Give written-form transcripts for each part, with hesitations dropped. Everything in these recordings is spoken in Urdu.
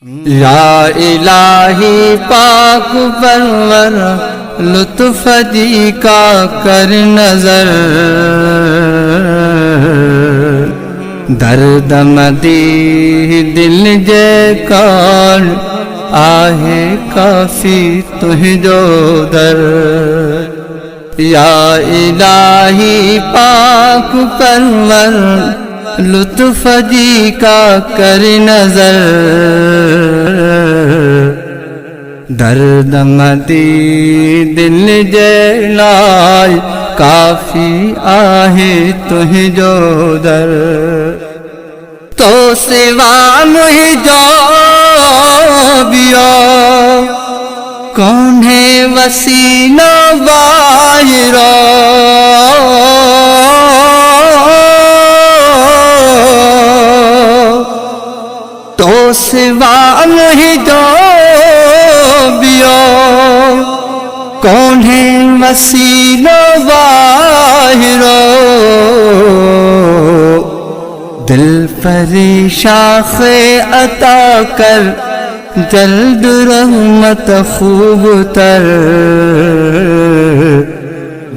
یا الہی پاک پرور لطف دی کا کر نظر، درد مدی دل جے کان آہے کافی تہ جو در۔ یا الہی پاک پرور لطف دی کا کر نظر، درد مدی دل جے لال کافی آہے تہ جو در۔ تو سوا مجھ جو بیو کون ہے وسیلہ واہرہ، تو سوا مجھ جو بیو کون ہے وسیلہ واہرہ، دل پریشاں عطا کر جلد رحمت خوب تر،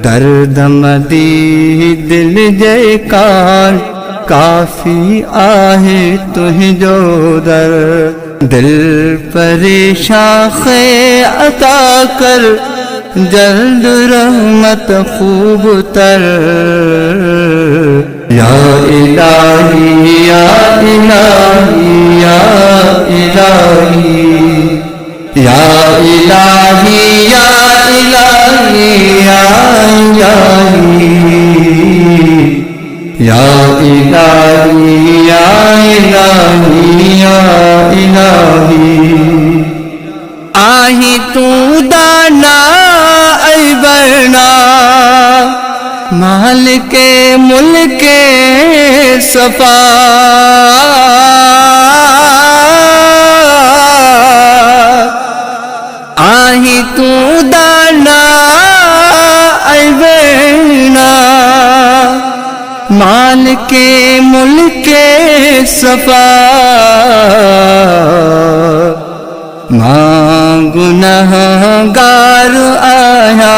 درد مدی دل جے کان کافی آہے تہ جو در۔ دل پریشاں عطا کر جلد رحمت خوب تر، یا الہی یا الہی یا الہی یا الہی یا الہی یا الہی یا الہی یا الہی یا الہی۔ آہی تو دانا ای برنا مالک ملک صفا، آہی تو دانا ای برنا مالک ملک صفا، ماں گنہگار آیا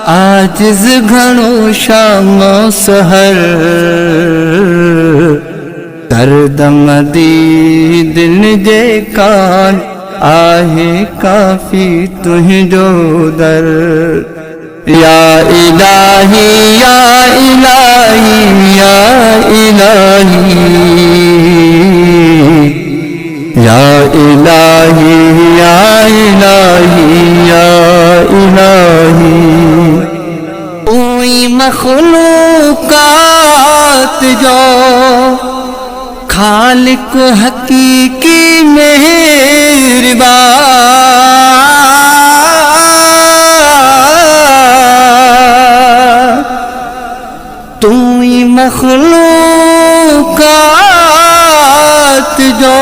عاجز گھنو شام و سحر، درد مدی دل جے کان آہے کافی تہ جو در۔ یا الہی یا الہی یا الہی یا الہی یا الہی یا الہی۔ اوئی مخلوقات جو خالق حقیقی مہربان، توئی مخلوقات جو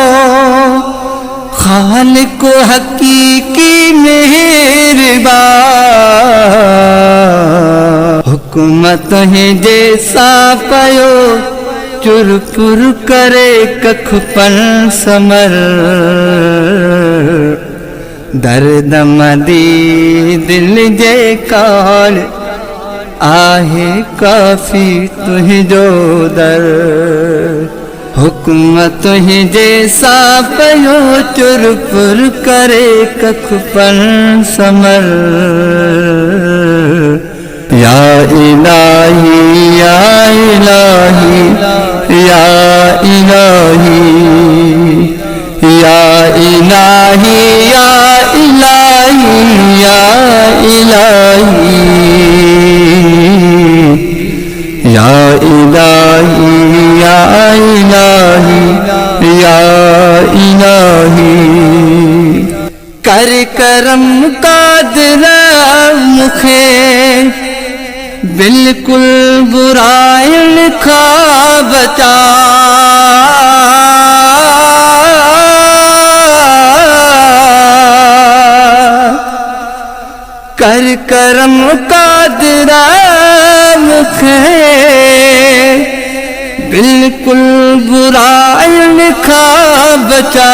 خالق حقیقی مہربان، حکمت ہے جیسا پیو چر پر کرے ککھ پن سمر، درد مدی دل جے کان آہے کافی تہ جو در۔ حکمت ہے جیسا پیو چر پر کرے ککھ پن سمر، یا الہی یا الہی یا الہی یا الہی یا الہی یا الہی یا الہی یا الہی یا الہی۔ کر کرم قادر مکھے بالکل برائن کھا بچا، کر کرم قادر مکھے بالکل برائن کھا بچا،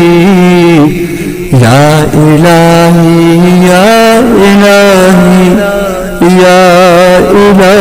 یا الہی یا الہی یا الہی